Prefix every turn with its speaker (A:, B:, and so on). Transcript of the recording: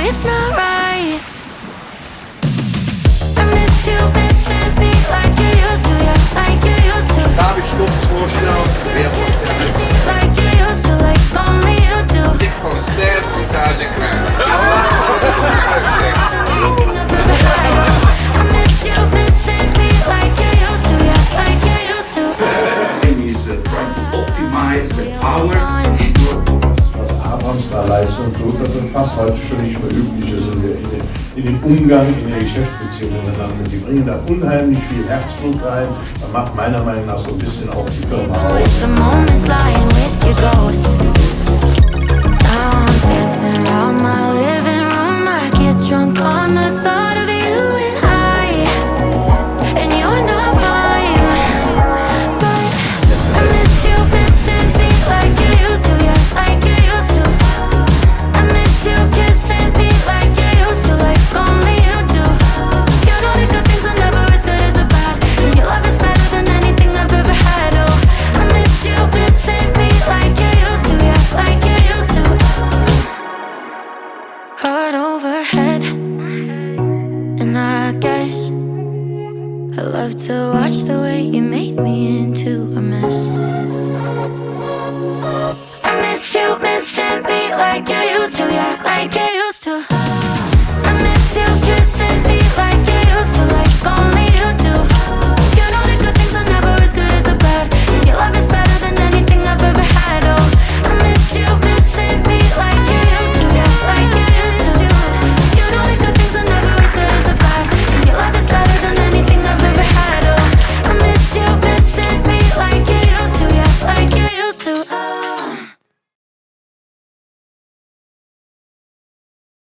A: it's not right. I miss you missing me like you used to, yeah, like you used to.
B: Darf ich Schluss vorstellen? Wer von
A: Like you used to, like only you do.
B: Dick Konzert in Terex Cranes.
A: Anything I've ever had, oh, I miss you missing me like you used to, yeah, like you used to.
C: Is trying to optimize the power.
D: Was Abrams da Leistung tut, das ist fast heute schon nicht mehr üblich ist in den Umgang, in der Geschäftsbeziehung miteinander. Die bringen da unheimlich viel Herzblut rein. Das macht meiner Meinung nach so ein bisschen auch die Firma aus.
A: The moments lying with your ghost. Now I'm dancing around my living room. I get drunk on the thought of you and I. And you're not mine. But I miss you missing me like you used to, yeah, like you used to. I miss you kissing me like you used to, like only you do. You know the good things are never as good as the bad, and your love is better than anything I've ever had. Oh, I miss you missing me like you used to, yeah, like you used to. Heart overhead, and I guess I love to watch the way you made me into